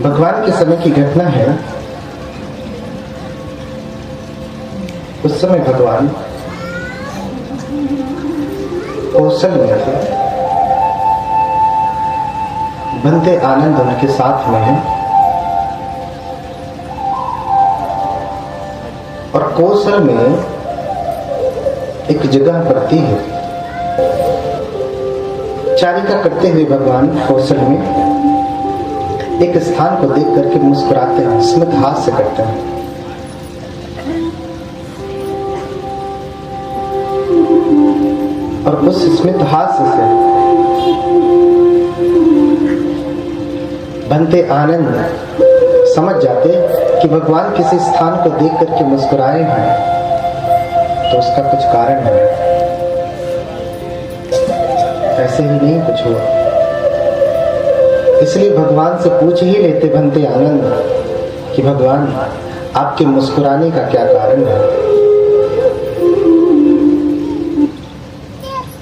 भगवान के समय की घटना है। उस समय भगवान कौशल में थे, बंदे आनंद उनके साथ में है और कौशल में एक जगह पड़ती है। चारिका करते हुए भगवान कौशल में एक स्थान को देख करके मुस्कुराते हैं, स्मित हास्य करते हैं। और उस स्मित हास्य से बनते आनंद समझ जाते कि भगवान किसी स्थान को देख करके मुस्कुराए हैं तो उसका कुछ कारण है, ऐसे ही नहीं कुछ हुआ। इसलिए भगवान से पूछ ही लेते बनते आनंद कि भगवान आपके मुस्कुराने का क्या कारण है।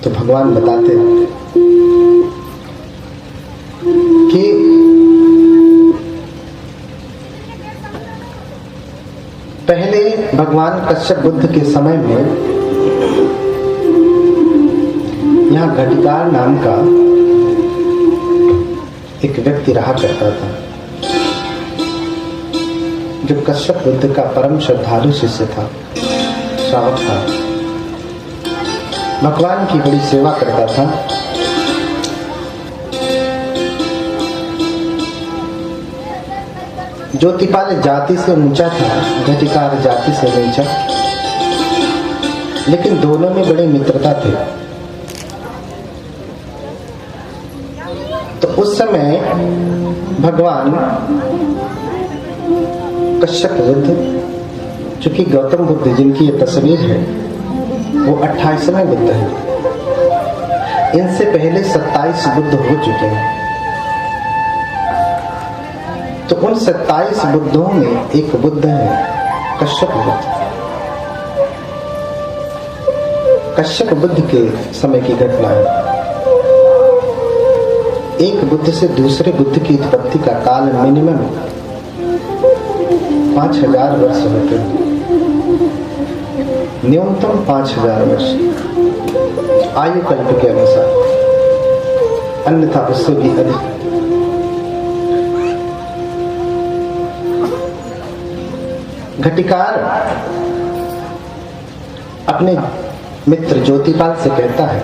तो भगवान बताते कि पहले भगवान कश्यप बुद्ध के समय में यहाँ घटिकार नाम का एक व्यक्ति रहा करता था, जो कश्यप बुद्ध का परम श्रद्धालु शिष्य था, श्रावक था। भगवान की बड़ी सेवा करता था। ज्योतिपाल जाति से ऊंचा था, घटिकार जाति से नीचा, लेकिन दोनों में बड़ी मित्रता थी। तो उस समय भगवान कश्यप बुद्ध, चूंकि गौतम बुद्ध जिनकी ये तस्वीर है वो 28वें बुद्ध है, इनसे पहले 27 बुद्ध हो चुके हैं। तो उन 27 बुद्धों में एक बुद्ध है कश्यप बुद्ध। कश्यप बुद्ध के समय की घटना है। एक बुद्ध से दूसरे बुद्ध की उत्पत्ति का काल मिनिमम 5000 वर्ष होते हैं, न्यूनतम 5000 वर्ष आयु कल्प के अनुसार, अन्यथा उससे भी अधिक। घटिकार अपने मित्र ज्योतिपाल से कहता है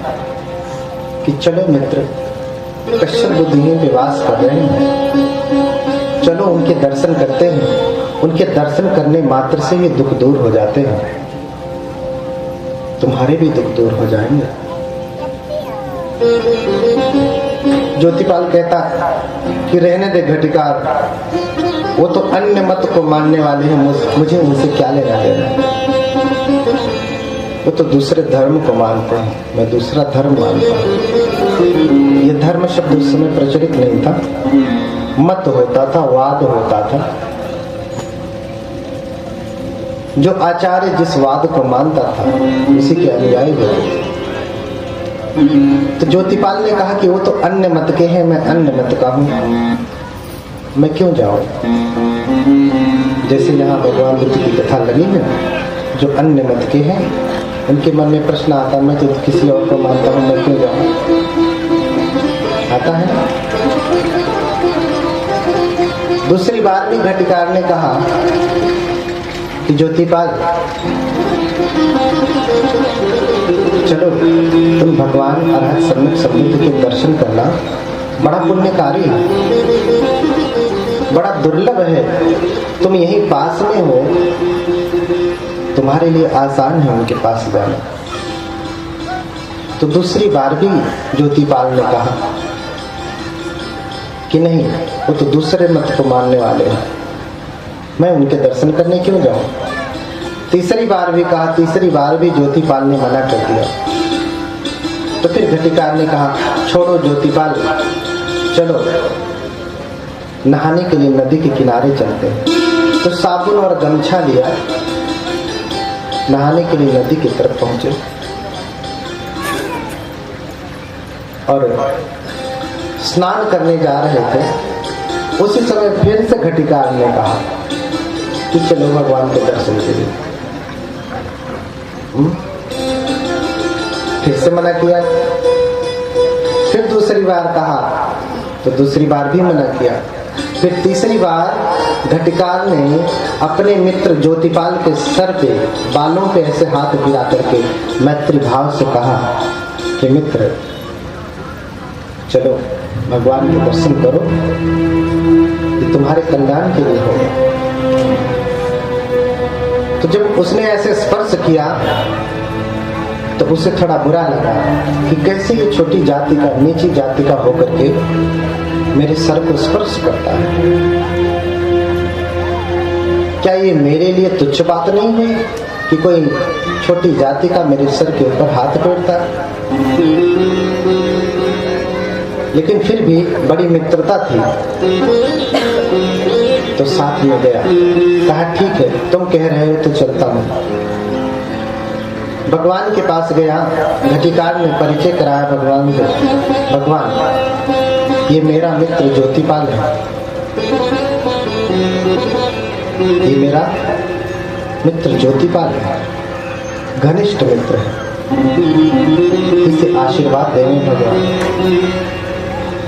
कि चलो मित्र, कश्यप बुद्ध यहीं पे वास कर रहे हैं, चलो उनके दर्शन करते हैं। उनके दर्शन करने मात्र से ये दुख दूर हो जाते हैं, तुम्हारे भी दुख दूर हो जाएंगे। ज्योतिपाल कहता कि रहने दे घटिकार, वो तो अन्य मत को मानने वाले हैं, मुझे उनसे क्या लेना देना। वो तो दूसरे धर्म को मानते हैं, मैं दूसरा धर्म मानता हूँ। ये धर्म शब्द उस समय प्रचलित नहीं था, मत होता था, वाद होता था। जो आचार्य जिस वाद को मानता था उसी के अनुयायी होते थे। तो ज्योतिपाल ने कहा कि वो तो अन्य मत के हैं, मैं अन्य मत का हूँ, मैं क्यों जाऊं। जैसे यहाँ भगवान बुद्ध की कथा लगी है, जो अन्य मत के हैं उनके मन में प्रश्न आता, मैं तो किसी और को मानता हूँ, मैं क्यों जाऊं। आता है। दूसरी बार भी घटिकार ने कहा कि ज्योतिपाल चलो तुम भगवान अरहत सम्यक संबुद्ध के दर्शन करना, बड़ा पुण्यकारी है, बड़ा दुर्लभ है, तुम यहीं पास में हो, तुम्हारे लिए आसान है उनके पास जाना। तो दूसरी बार भी ज्योतिपाल ने कहा कि नहीं, वो तो दूसरे मत को मानने वाले हैं, मैं उनके दर्शन करने क्यों जाऊं। तीसरी बार भी कहा, तीसरी बार भी ज्योतिपाल ने मना कर दिया। तो फिर घटिकार ने कहा छोड़ो ज्योतिपाल, चलो नहाने के लिए नदी के किनारे चलते हैं। तो साबुन और गमछा लिया, नहाने के लिए नदी की तरफ पहुंचे और स्नान करने जा रहे थे। उसी समय फिर से घटिकार ने कहा कि चलो भगवान के दर्शन के लिए। फिर से मना किया। फिर दूसरी बार कहा तो दूसरी बार भी मना किया। फिर तीसरी बार घटिकार ने अपने मित्र ज्योतिपाल के सर पे, बालों पे ऐसे हाथ गिरा करके मैत्री भाव से कहा कि मित्र चलो भगवान के दर्शन करो, ये तुम्हारे कल्याण के लिए होगा। तो जब उसने ऐसे स्पर्श किया तो उसे थोड़ा बुरा लगा कि कैसे ये छोटी जाति का, नीची जाति का होकर के मेरे सर को स्पर्श करता है। क्या ये मेरे लिए तुच्छ बात नहीं हुई कि कोई छोटी जाति का मेरे सर के ऊपर हाथ फेरता? लेकिन फिर भी बड़ी मित्रता थी तो साथ में गया। कहा ठीक है, तुम कह रहे हो तो चलता हूं। भगवान के पास गया। घटिकार ने परिचय कराया भगवान को। भगवान, ये मेरा मित्र ज्योतिपाल है, ये मेरा मित्र ज्योतिपाल है, घनिष्ठ मित्र है, इसे आशीर्वाद देने भगवान।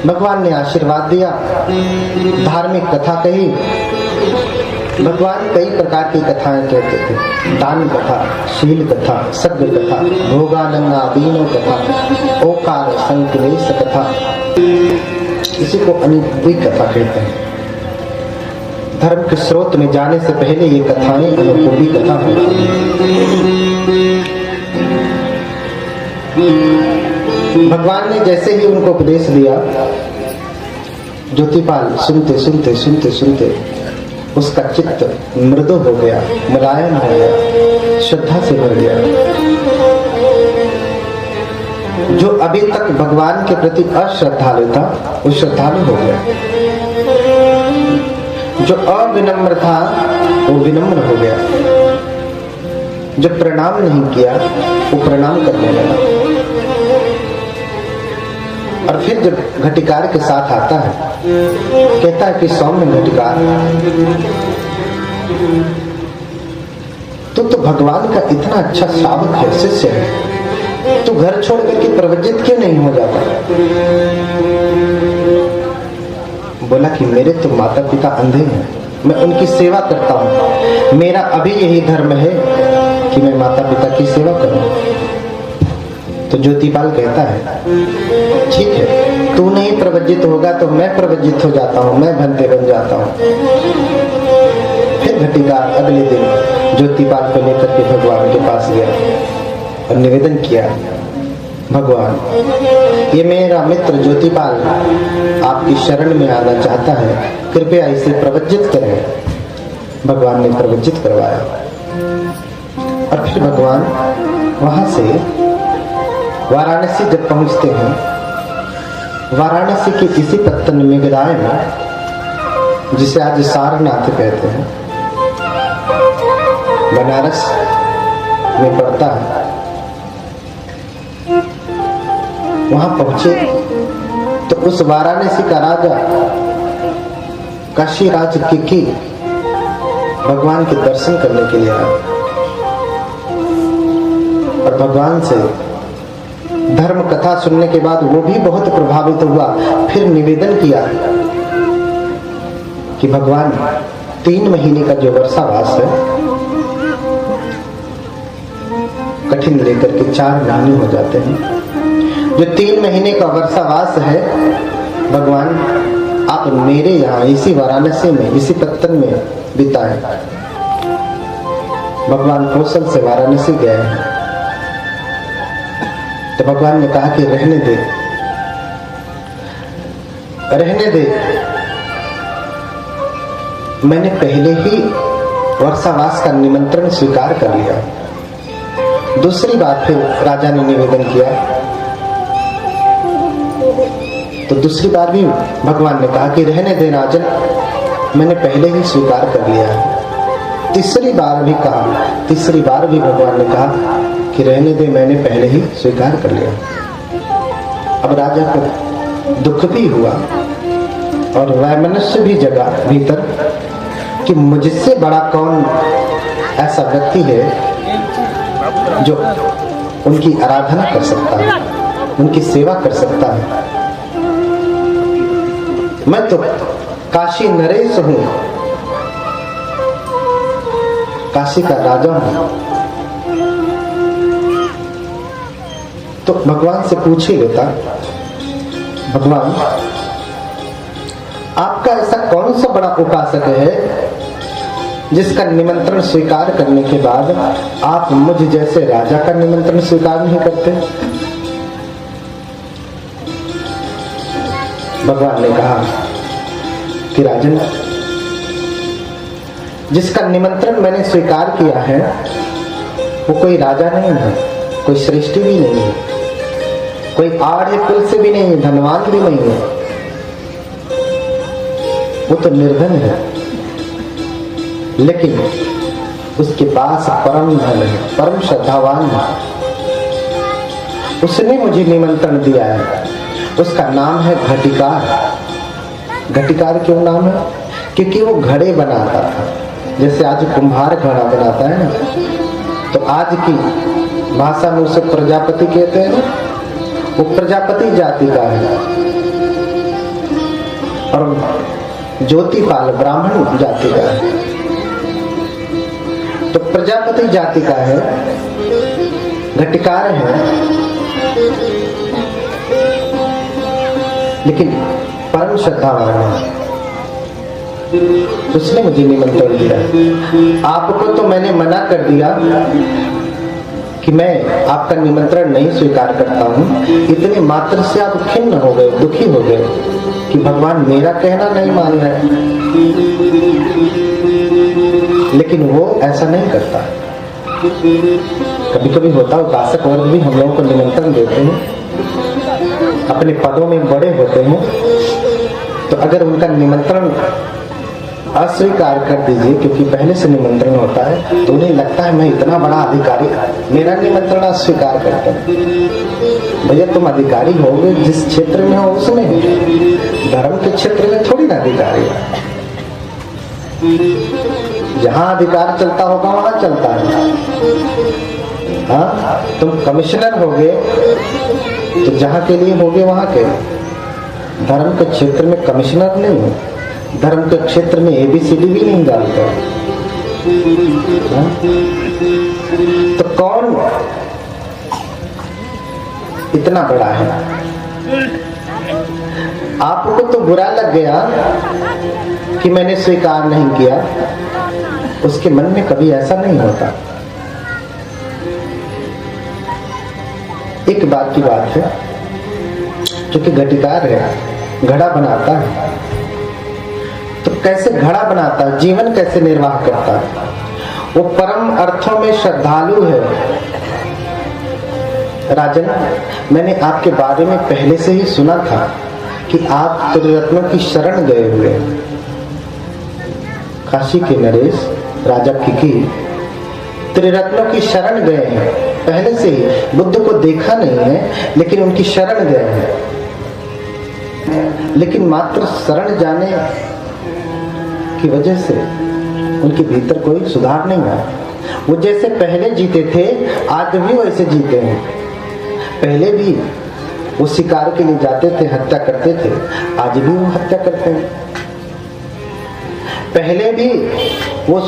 भगवान ने आशीर्वाद दिया, धार्मिक कथा कही। भगवान कई प्रकार की कथाएं कहते थे, दान कथा, शील कथा, सग्ग कथा, भोगानंगा दीनो कथा, ओकार संकलेश कथा, इसी को अनुभवी कथा कहते हैं। धर्म के स्रोत में जाने से पहले ये कथाएं अनुभवी कथा होती हैं। भगवान ने जैसे ही उनको उपदेश दिया, ज्योतिपाल सुनते सुनते सुनते सुनते उसका चित्त मृदु हो गया, मुलायम हो गया, श्रद्धा से भर गया। जो अभी तक भगवान के प्रति अश्रद्धालु था वो श्रद्धालु हो गया, जो अविनम्र था वो विनम्र हो गया, जो प्रणाम नहीं किया वो प्रणाम करने लगा। और फिर जब घटिकार के साथ आता है, कहता है कि सौम्य घटिकार, तो भगवान का इतना अच्छा श्रावक है, शिष्य है, तो घर छोड़ करके प्रवजित क्यों नहीं हो जाता? बोला कि मेरे तो माता पिता अंधे हैं, मैं उनकी सेवा करता हूँ, मेरा अभी यही धर्म है कि मैं माता पिता की सेवा करूँ। तो ज्योतिपाल कहता है ठीक है, तू नहीं प्रवजित होगा तो मैं प्रवजित हो जाता हूँ, मैं भंते बन जाता हूँ। फिर घटिकार अगले दिन ज्योतिपाल को लेकर के भगवान के पास गया और निवेदन किया, भगवान ये मेरा मित्र ज्योतिपाल आपकी शरण में आना चाहता है, कृपया इसे प्रवजित करें। भगवान ने प्रवजित करवाया और फिर भगवान वहां से वाराणसी जब पहुंचते हैं, वाराणसी के इसी पत्तन मेघराय में, जिसे आज सारनाथ कहते हैं, बनारस में पड़ता है, वहां पहुंचे तो उस वाराणसी का राजा काशीराज किकी भगवान के दर्शन करने के लिए आया और भगवान से धर्म कथा सुनने के बाद वो भी बहुत प्रभावित हुआ। फिर निवेदन किया कि भगवान 3 महीने का जो वर्षावास है, कठिन लेकर के 4 महीने हो जाते हैं, जो 3 महीने का वर्षावास है, भगवान आप मेरे यहाँ इसी वाराणसी में, इसी पत्तन में बिताएं। भगवान कौशल से वाराणसी गए हैं तो भगवान ने कहा कि रहने दे, रहने दे, मैंने पहले ही वर्षावास का निमंत्रण स्वीकार कर लिया। दूसरी बार फिर राजा ने निवेदन किया तो दूसरी बार भी भगवान ने कहा कि रहने दे राजन, मैंने पहले ही स्वीकार कर लिया है। तीसरी बार भी कहा, तीसरी बार भी भगवान ने कहा कि रहने दे, मैंने पहले ही स्वीकार कर लिया। अब राजा को दुख भी हुआ और वह मनुष्य भी जगा भीतर कि मुझसे बड़ा कौन ऐसा व्यक्ति है जो उनकी आराधना कर सकता है, उनकी सेवा कर सकता है। मैं तो काशी नरेश हूं, काशी का राजा हूं। तो भगवान से पूछ ही लेता, भगवान आपका ऐसा कौन सा बड़ा उपासक है जिसका निमंत्रण स्वीकार करने के बाद आप मुझ जैसे राजा का निमंत्रण स्वीकार नहीं करते? भगवान ने कहा कि राजन, जिसका निमंत्रण मैंने स्वीकार किया है वो कोई राजा नहीं है, कोई श्रेष्ठी भी नहीं है, कोई आढ़े कुल से भी नहीं है, धनवान भी नहीं है, वो तो निर्धन है, लेकिन उसके पास परम धन है, परम श्रद्धावान है। उसने मुझे निमंत्रण दिया है, उसका नाम है घटिकार। घटिकार क्यों नाम है? क्योंकि वो घड़े बनाता था। जैसे आज कुम्हार घड़ा बनाता है ना, तो आज की भाषा में उसे प्रजापति कहते हैं ना, वो प्रजापति जाति का है। और ज्योतिपाल ब्राह्मण जाति का है। तो प्रजापति जाति का है, घटिकार है, लेकिन परम श्रद्धावान है। उसने मुझे निमंत्रण दिया। आपको तो मैंने मना कर दिया कि मैं आपका निमंत्रण नहीं स्वीकार करता हूँ। इतने मात्र से आप खिन्न हो गए, दुखी हो गए कि भगवान मेरा कहना नहीं मान रहे। लेकिन वो ऐसा नहीं करता। कभी कभी होता उपासक वर्ग भी हम लोगों को निमंत्रण देते हैं, अपने पदों में बड़े होते हैं, तो अगर उनका निमंत्रण अस्वीकार कर दीजिए, क्योंकि पहले से निमंत्रण होता है, तो उन्हें लगता है मैं इतना बड़ा अधिकारी, मेरा निमंत्रण अस्वीकार करते हैं। भैया तुम अधिकारी होगे जिस क्षेत्र में हो उसमें, धर्म के क्षेत्र में थोड़ी ना अधिकारी है। जहां अधिकार चलता होगा वहां चलता है। हाँ, तुम कमिश्नर होगे तो जहां के लिए होगे वहां के। धर्म के क्षेत्र में कमिश्नर नहीं हो, धर्म के क्षेत्र में ABCD भी नहीं डालते। तो कौन इतना बड़ा है? आपको तो बुरा लग गया कि मैंने स्वीकार नहीं किया, उसके मन में कभी ऐसा नहीं होता। एक बात की बात है, जो कि घटिकार है, घड़ा बनाता है, तो कैसे घड़ा बनाता है, जीवन कैसे निर्वाह करता है? वो परम अर्थों में श्रद्धालु है। राजन, मैंने आपके बारे में पहले से ही सुना था कि आप त्रिरत्नों की शरण गए हुए। काशी के नरेश राजा किकी त्रिरत्नों की शरण गए हैं पहले से ही। बुद्ध को देखा नहीं है, लेकिन उनकी शरण गए हैं। लेकिन मात्र शरण जाने की वजह से उनके भीतर कोई सुधार नहीं आया। वो जैसे पहले जीते थे आज भी वैसे जीते हैं। पहले भी वो शिकार के लिए जाते थे, हत्या करते थे, आज भी वो हत्या करते हैं। पहले भी वो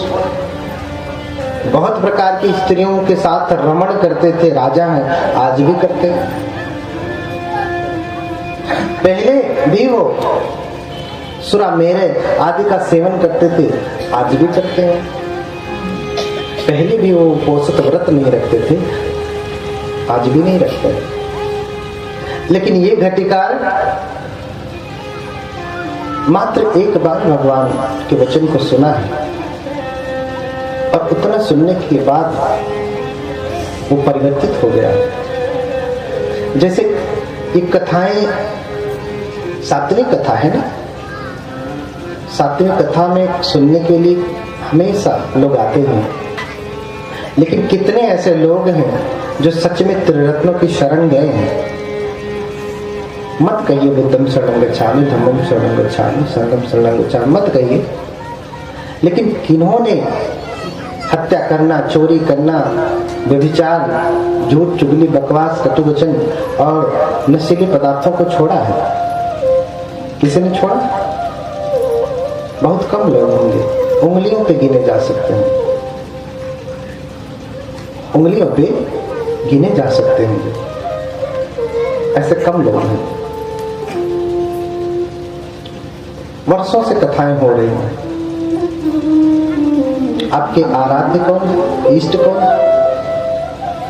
बहुत प्रकार की स्त्रियों के साथ रमण करते थे, राजा हैं, आज भी करते हैं। पहले भी वो सुरा मेरे आदि का सेवन करते थे, आज भी करते हैं। पहले भी वो पोषित व्रत नहीं रखते थे, आज भी नहीं रखते। लेकिन ये घटिकार मात्र एक बार भगवान के वचन को सुना है, और उतना सुनने के बाद वो परिवर्तित हो गया। जैसे ये कथाएं, सातवीं कथा है ना, सातवीं कथा में सुनने के लिए हमेशा लोग आते हैं, लेकिन कितने ऐसे लोग हैं जो सच में त्रिरत्नों की शरण गए हैं? मत कहिए बुद्धम शरणं गच्छामि, धम्मम शरणं गच्छामि, संघम शरणं गच्छामि, मत कहिए। लेकिन किन्होंने हत्या करना, चोरी करना, व्यभिचार, झूठ, चुगली, बकवास, कटुवचन और नशीले पदार्थों को छोड़ा है? किसी ने छोड़ा? बहुत कम लोग होंगे, उंगलियों पे गिने जा सकते हैं, उंगलियों पे गिने जा सकते होंगे, ऐसे कम लोग हैं। वर्षों से कथाएं हो रही हैं। आपके आराध्य कौन, इष्ट कौन?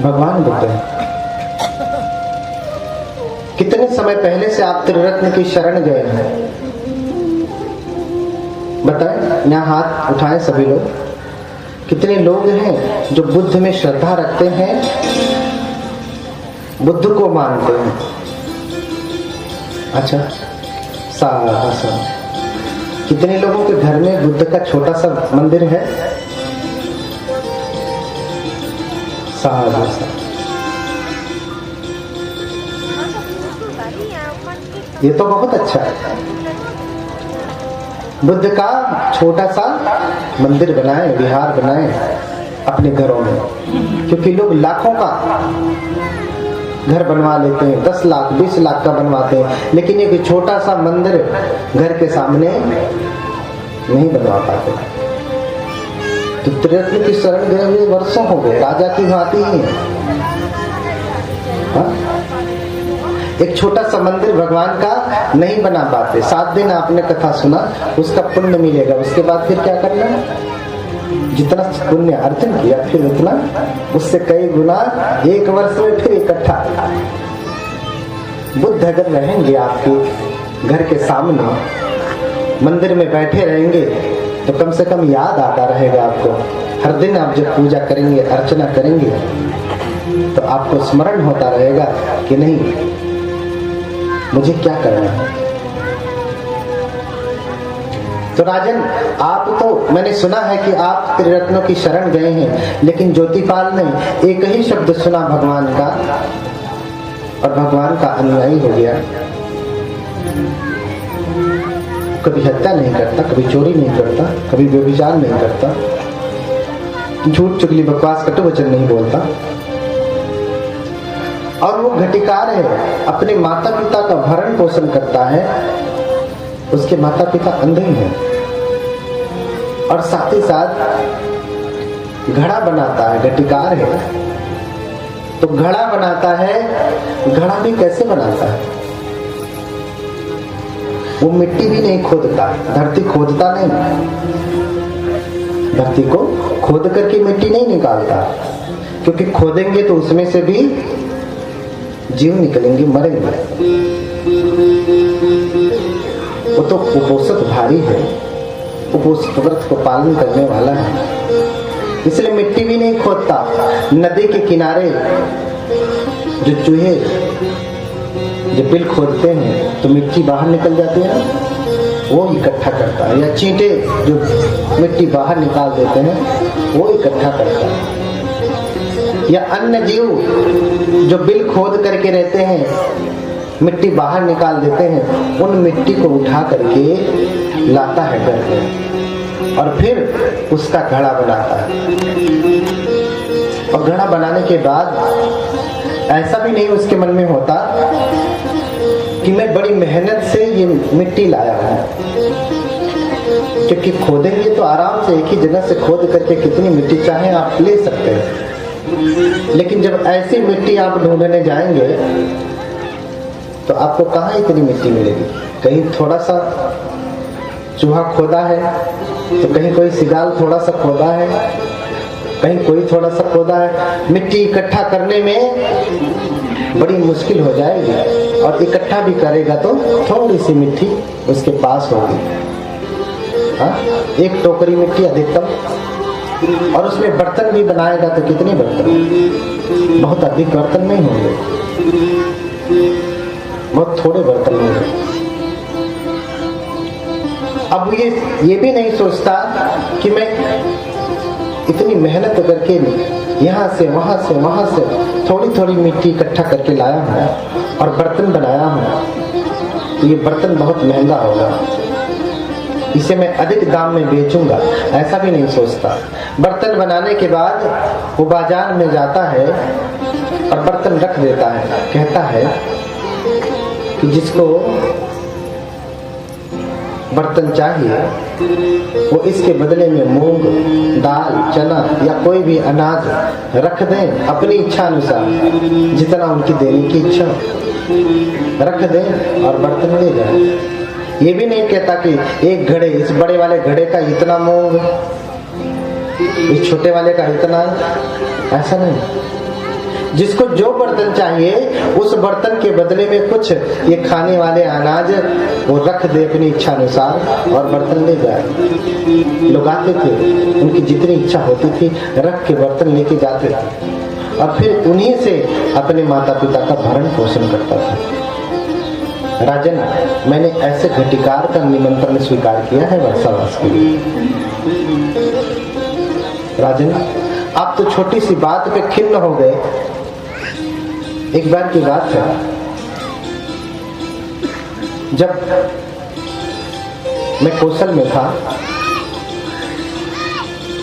भगवान बुद्ध हैं। कितने समय पहले से आप त्रिरत्न की शरण गए हैं? बताएं, यहाँ हाथ उठाएं सभी लोग। कितने लोग हैं जो बुद्ध में श्रद्धा रखते हैं, बुद्ध को मानते हैं? अच्छा, साहब, कितने लोगों के घर में बुद्ध का छोटा सा मंदिर है? साहब, ये तो बहुत अच्छा है। बुद्ध का छोटा सा मंदिर बनाए, विहार बनाए अपने घरों में, क्योंकि लोग लाखों का घर बनवा लेते हैं, 10 लाख 20 लाख का बनवाते हैं, लेकिन एक छोटा सा मंदिर घर के सामने नहीं बनवा पाते। तो त्रिरत्न की शरण गए हुए वर्षों हो गए, राजा की भांति ही है। एक छोटा सा मंदिर भगवान का नहीं बना पाते। 7 दिन आपने कथा सुना, उसका पुण्य मिलेगा, उसके बाद फिर क्या करना है? जितना पुण्य अर्जन किया फिर उतना, उससे कई गुना 1 वर्ष में फिर इकट्ठा। बुद्ध अगर रहेंगे आपके घर के सामने, मंदिर में बैठे रहेंगे, तो कम से कम याद आता रहेगा आपको। हर दिन आप जब पूजा करेंगे, अर्चना करेंगे, तो आपको स्मरण होता रहेगा कि नहीं, मुझे क्या करना है। तो राजन, आप तो, मैंने सुना है कि आप त्रिरत्नों की शरण गए हैं, लेकिन ज्योतिपाल ने एक ही शब्द सुना भगवान का और भगवान का अनुयायी हो गया। कभी हत्या नहीं करता, कभी चोरी नहीं करता, कभी व्यभिचार नहीं करता, झूठ चुगली बकवास कटुवचन नहीं बोलता, और वो घटिकार है, अपने माता पिता का भरण पोषण करता है। उसके माता पिता अंधे हैं, और साथ ही साथ घड़ा बनाता है, घटिकार है। तो घड़ा बनाता है, घड़ा भी कैसे बनाता है? वो मिट्टी भी नहीं खोदता, धरती खोदता नहीं, धरती को खोद करके मिट्टी नहीं निकालता, क्योंकि खोदेंगे तो उसमें से भी जीव निकलेंगे, मरेंगे। वो तो उपोषित भारी है, उपोषित व्रत को पालन करने वाला है, इसलिए मिट्टी भी नहीं खोदता। नदी के किनारे जो चूहे जब बिल खोदते हैं तो मिट्टी बाहर निकल जाती है ना, वो इकट्ठा करता है, या चींटे जो मिट्टी बाहर निकाल देते हैं वो इकट्ठा करता है, या अन्य जीव जो बिल खोद करके रहते हैं, मिट्टी बाहर निकाल देते हैं, उन मिट्टी को उठा करके लाता है घर में, और फिर उसका घड़ा बनाता है। और घड़ा बनाने के बाद ऐसा भी नहीं उसके मन में होता कि मैं बड़ी मेहनत से ये मिट्टी लाया हूं, क्योंकि खोदेंगे तो आराम से एक ही जगह से खोद करके कितनी मिट्टी चाहे आप ले सकते हैं। लेकिन जब ऐसी मिट्टी आप ढूंढने जाएंगे तो आपको कहाँ इतनी मिट्टी मिलेगी? कहीं थोड़ा सा चूहा खोदा है, तो कहीं कोई सिगाल थोड़ा सा खोदा है, कहीं कोई थोड़ा सा खोदा है। मिट्टी इकट्ठा करने में बड़ी मुश्किल हो जाएगी, और इकट्ठा भी करेगा तो थोड़ी सी मिट्टी उसके पास होगी। हाँ, 1 टोकरी मिट्टी अधिकतम, और उसमें बर्तन भी बनाएगा तो कितने बर्तन? बहुत अधिक बर्तन नहीं होंगे, बहुत थोड़े बर्तन होंगे। अब ये भी नहीं सोचता कि मैं इतनी मेहनत करके यहाँ से वहां से वहां से थोड़ी थोड़ी मिट्टी इकट्ठा करके लाया हूँ और बर्तन बनाया हूँ, तो ये बर्तन बहुत महंगा होगा, इसे मैं अधिक दाम में बेचूंगा, ऐसा भी नहीं सोचता। बर्तन बनाने के बाद वो बाजार में जाता है और बर्तन रख देता है, कहता है कि जिसको बर्तन चाहिए वो इसके बदले में मूंग, दाल, चना या कोई भी अनाज रख दें, अपनी इच्छा अनुसार जितना उनकी देने की इच्छा रख दें और बर्तन ले जाए। ये भी नहीं कहता कि एक घड़े, इस बड़े वाले घड़े का इतना मूंग, इस छोटे वाले का इतना, ऐसा नहीं। जिसको जो बर्तन चाहिए उस बर्तन के बदले में कुछ ये खाने वाले अनाज वो रख दे अपनी इच्छा अनुसार और बर्तन ले जाए। लोग आते थे, उनकी जितनी इच्छा होती थी रख के बर्तन लेके जाते थे और फिर उन्हीं से अपने माता पिता का भरण पोषण करता था। राजन, मैंने ऐसे घटिकार का निमंत्रण स्वीकार किया है वर्षावास के लिए। राजन, आप तो छोटी सी बात पे खिन्न हो गए। एक बार की बात है, जब मैं कौशल में था,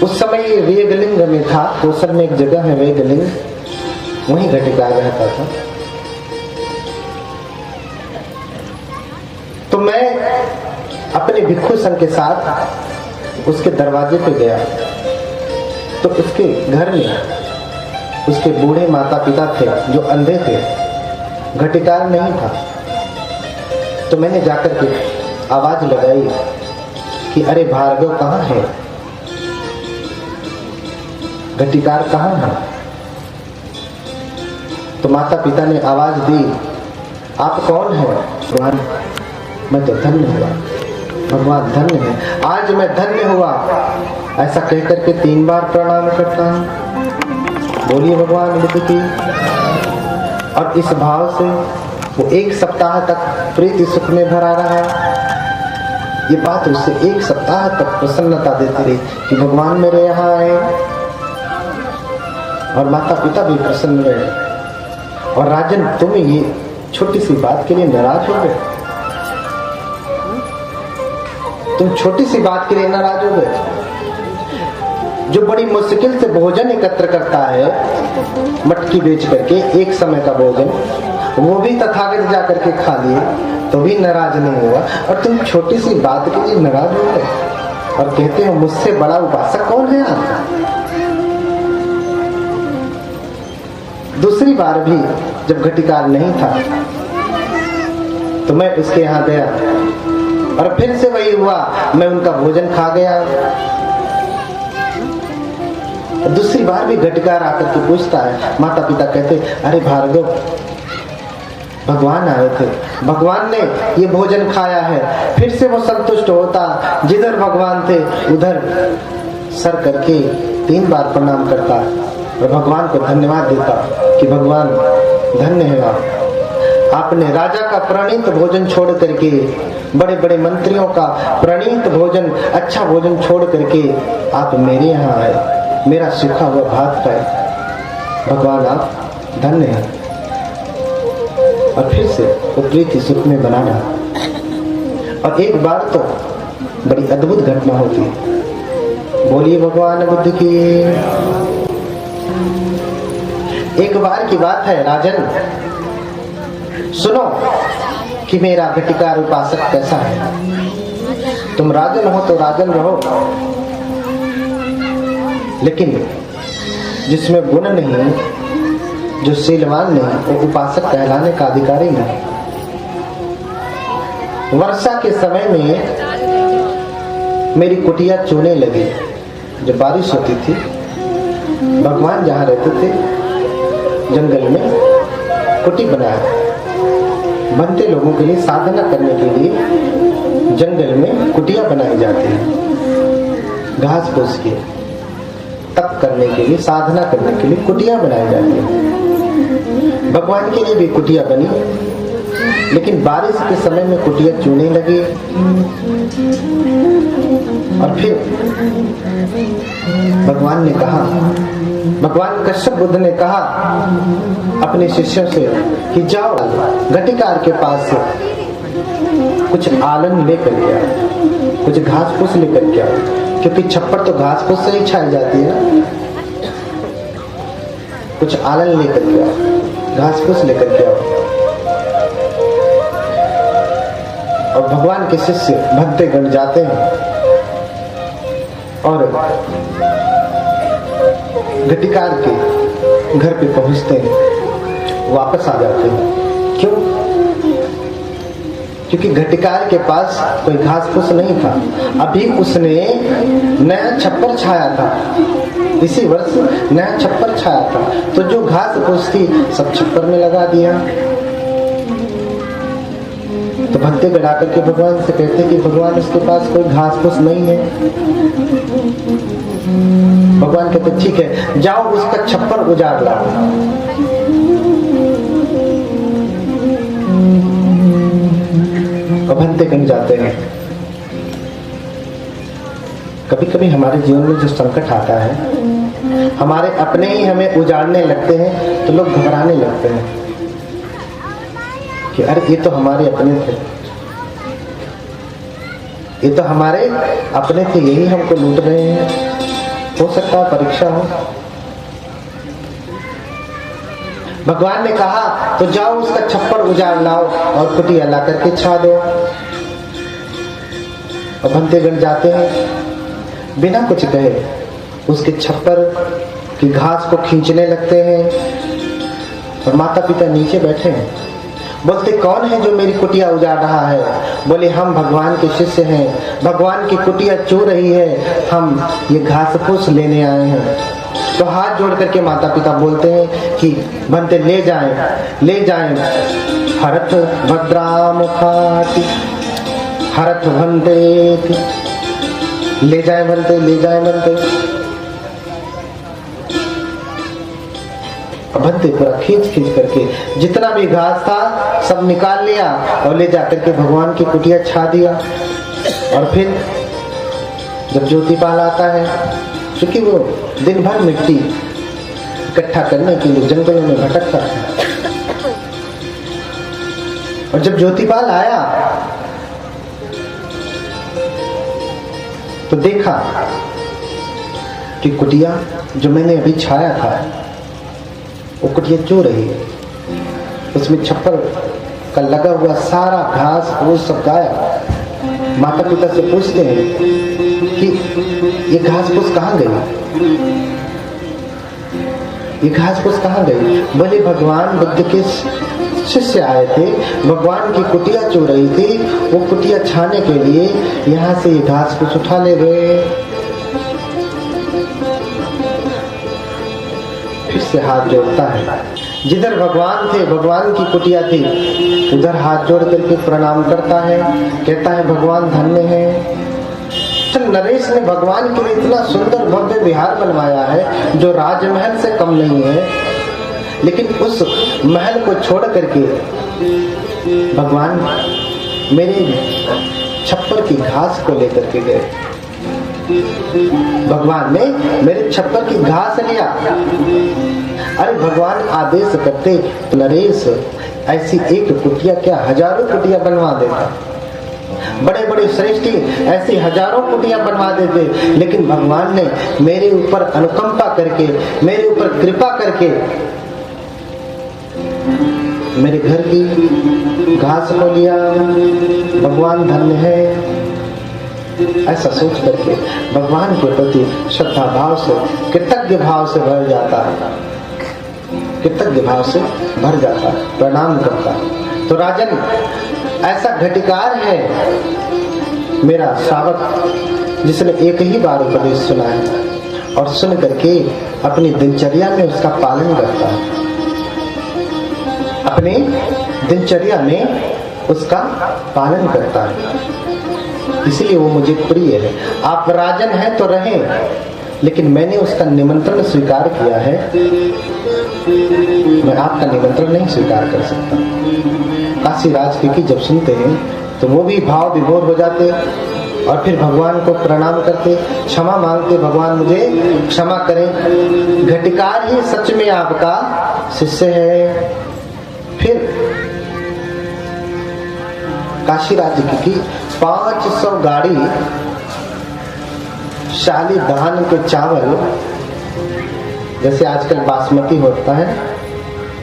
उस समय ये वेगलिंग में था। कौशल में एक जगह है वेगलिंग, वहीं घटिकार रहता था। तो मैं अपने भिक्षु संघ के साथ उसके दरवाजे पे गया, तो उसके घर में उसके बूढ़े माता पिता थे जो अंधे थे, घटिकार नहीं था। तो मैंने जाकर के आवाज लगाई कि अरे भार्गव कहाँ है, घटिकार कहाँ है। तो माता पिता ने आवाज दी, आप कौन हैं? भगवान, मैं तो धन्य हुआ, भगवान धन्य है, आज मैं धन्य हुआ। ऐसा कहकर के 3 बार प्रणाम करता हूँ। बोलिए भगवान बुद्ध की। और इस भाव से वो 1 सप्ताह तक प्रीति सुख में भरा रहा। ये बात उससे 1 सप्ताह तक प्रसन्नता देती रही कि भगवान मेरे यहाँ आए, और माता पिता भी प्रसन्न रहे। और राजन, तुम ये छोटी सी बात के लिए नाराज हो गए, तुम छोटी सी बात के लिए नाराज हो गए। जो बड़ी मुश्किल से भोजन एकत्र करता है, मटकी बेच करके 1 समय का भोजन, वो भी तथागत जा करके खा लिए तो भी नाराज नहीं हुआ, और तुम छोटी सी बात के लिए नाराज हो गए और कहते हो मुझसे बड़ा उपासक कौन है आपका। दूसरी बार भी जब घटिकार नहीं था तो मैं उसके यहाँ गया और फिर से वही हुआ, मैं उनका भोजन खा गया। दूसरी बार भी घटिकार आकर के पूछता है, माता पिता कहते अरे भार्गव, भगवान आए थे, भगवान ने ये भोजन खाया है। फिर से वो संतुष्ट होता, जिधर भगवान थे उधर सर करके 3 बार प्रणाम करता और भगवान को धन्यवाद देता कि भगवान धन्य है आपने राजा का प्रणीत भोजन छोड़ करके, बड़े बड़े मंत्रियों का प्रणीत भोजन, अच्छा भोजन छोड़ करके आप मेरे यहाँ आए, मेरा सूखा हुआ भात खाए, भगवान आप धन्य हैं। और फिर से वो प्रीति सुख में बना रहा। और एक बार तो बड़ी अद्भुत घटना होती है। बोलिए भगवान बुद्ध की। एक बार की बात है राजन, सुनो कि मेरा घटिकार उपासक कैसा है। तुम राजन हो तो राजन रहो, लेकिन जिसमें गुण नहीं, जो शीलवान नहीं, वो उपासक कहलाने का अधिकारी नहीं। वर्षा के समय में मेरी कुटिया चूने लगी। जब बारिश होती थी, भगवान जहाँ रहते थे जंगल में कुटी बनाया, बनते लोगों के लिए साधना करने के लिए जंगल में कुटिया बनाई जाती है। घास फूस के तप करने के लिए, साधना करने के लिए कुटिया बनाई जाती है। भगवान के लिए भी कुटिया बनी, लेकिन बारिश के समय में कुटिया चूने लगी। और फिर भगवान ने कहा, भगवान कश्यप बुद्ध ने कहा अपने शिष्यों से कि जाओ घटिकार के पास से कुछ आलन लेकर के आओ, कुछ घास फूस लेकर के आओ, क्योंकि छप्पर तो घास फूस से ही छाई जाती है ना। कुछ आलन लेकर के आओ, घास फूस लेकर के आओ। और भगवान के शिष्य भक्ते गण जाते हैं और घटिकार के घर पे पहुंचते हैं, वापस आ जाते हैं। क्यों? क्योंकि घटिकार के पास कोई घास फूस नहीं था। अभी उसने नया छप्पर छाया था, इसी वर्ष नया छप्पर छाया था, तो जो घास फूस थी सब छप्पर में लगा दिया। तो भक्ति गड़ा करके भगवान से कहते कि भगवान उसके पास कोई घास फूस नहीं है। भगवान कहते ठीक है, जाओ उसका छप्पर उजाड़ लाओ। भक्ति गण जाते हैं। कभी कभी हमारे जीवन में जो संकट आता है, हमारे अपने ही हमें उजाड़ने लगते हैं, तो लोग घबराने लगते हैं कि अरे ये तो हमारे अपने थे, ये तो हमारे अपने थे, यही हमको लूट रहे हैं। हो सकता है परीक्षा हो। भगवान ने कहा तो जाओ उसका छप्पर उजाड़ लाओ और कुटिया ला करके छा दो। और भक्तगण जाते हैं, बिना कुछ कहे उसके छप्पर की घास को खींचने लगते हैं। और माता पिता नीचे बैठे हैं, बोलते कौन है जो मेरी कुटिया उजाड़ रहा है? बोले हम भगवान के शिष्य हैं, भगवान की कुटिया चो रही है, हम ये घास फूस लेने आए हैं। तो हाथ जोड़ करके माता पिता बोलते हैं कि बनते ले जाएं। हरथ भद्राम खाती हरथ भंते, ले जाए बनते। भंते पूरा खींच करके जितना भी घास था सब निकाल लिया और ले जाकर के भगवान की कुटिया छा दिया। और फिर जब ज्योतिपाल आता है, क्योंकि वो दिन भर मिट्टी इकट्ठा करने के लिए जंगलों में भटकता है, और जब ज्योतिपाल आया तो देखा कि कुटिया जो मैंने अभी छाया था वो कुटिया चो रही है। उसमें छप्पर का लगा हुआ सारा घास वो सब गायब। माता पिता से पूछते हैं कि ये घास फूस कहाँ गई? ये घास फूस कहाँ गई? बोले भगवान बुद्ध के शिष्य आए थे, भगवान की कुटिया चो रही थी, वो कुटिया छाने के लिए यहाँ से ये घास फूस उठा ले गए। फिर से हाथ जोड़ता है, जिधर भगवान थे, भगवान की कुटिया थी, उधर हाथ जोड़ करके प्रणाम करता है, कहता है भगवान धन्य है। तो नरेश ने भगवान के लिए इतना सुंदर भव्य विहार बनवाया है जो राजमहल से कम नहीं है, लेकिन उस महल को छोड़ करके भगवान मेरे छप्पर की घास को लेकर के गए। भगवान ने मेरे छप्पर की घास लिया। अरे भगवान आदेश करते तो नरेश ऐसी एक कुटिया क्या हजारों कुटिया बनवा देता, बड़े बड़े श्रेष्ठी ऐसी हजारों कुटिया बनवा देते, लेकिन भगवान ने मेरे ऊपर अनुकंपा करके, मेरे ऊपर कृपा करके मेरे घर की घास को लिया। भगवान धन्य है। ऐसा सोच करके भगवान के प्रति श्रद्धा भाव से, कृतज्ञ भाव से भर जाता है, कृतज्ञ भाव से भर जाता है, प्रणाम करता है। तो राजन, ऐसा घटिकार है मेरा श्रावक जिसने एक ही बार उपदेश सुना है और सुन करके अपनी दिनचर्या में उसका पालन करता है, अपने दिनचर्या में उसका पालन करता है, इसलिए वो मुझे प्रिय है। आप राजन हैं तो रहें, लेकिन मैंने उसका निमंत्रण स्वीकार किया है, मैं आपका निमंत्रण नहीं स्वीकार कर सकता। काशी राज की जब सुनते हैं तो वो भी भाव विभोर हो जाते और फिर भगवान को प्रणाम करते, क्षमा मांगते, भगवान मुझे क्षमा करें, घटिकार ही सच में आपका शिष्य है। फिर काशी राज्य की 500 गाड़ी शाली धान के चावल, जैसे आजकल बासमती होता है,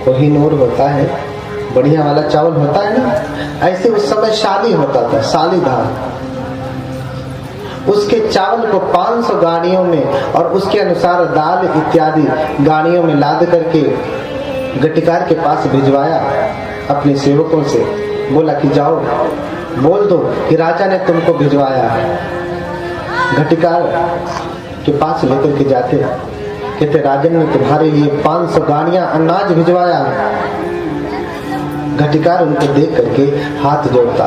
कोहिनूर होता है, बढ़िया वाला चावल होता है ना, ऐसे उस समय शाली होता था, शाली धान। उसके चावल को 500 गाड़ियों में और उसके अनुसार दाल इत्यादि गाड़ियों में लाद करके गटिकार के पास भिजवाया अपने सेवकों से। बोला कि जाओ बोल दो कि राजा ने तुमको भिजवाया है। गटिकार के पास लेकर के जाते, कहते राजन ने तुम्हारे लिए 500 गाड़ियां अनाज भिजवाया है। गटिकार उनको देख करके हाथ जोड़ता,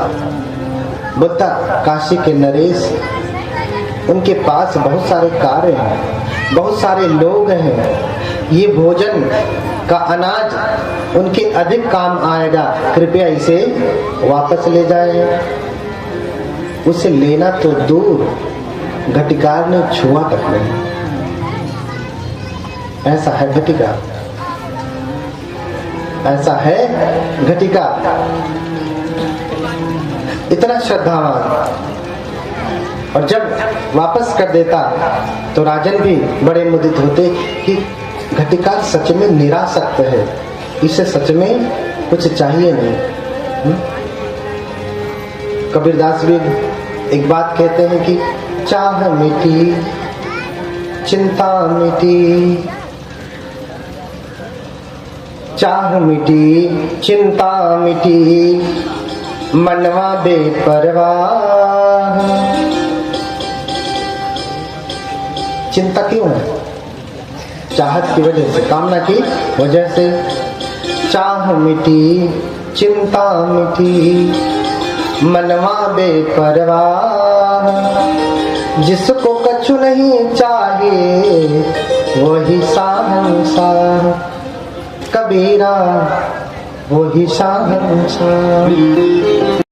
बोलता काशी के नरेश, उनके पास बहुत सारे कार्य हैं, बहुत सारे लोग हैं, ये भोजन का अनाज उनके अधिक काम आएगा, कृपया इसे वापस ले जाएं। उसे लेना तो दूर, घटिकार ने छुआ तक नहीं। ऐसा है घटिकार, ऐसा है घटिकार, इतना श्रद्धावान। और जब वापस कर देता तो राजन भी बड़े मुदित होते कि घटिकार सच में निरासक्त है, इसे सच में कुछ चाहिए नहीं। कबीरदास भी एक बात कहते हैं कि चाह मिटी चिंता मिटी, चाह मिटी चिंता मिटी, मनवा बेपरवाह। चिंता क्यों है? चाहत की वजह से, कामना की वजह से। चाह मिटी चिंता मिटी, मनवा बेपरवाह। जिसको कछु नहीं चाहिए वही शाहंशाह, कबीरा वही शाहंशाह।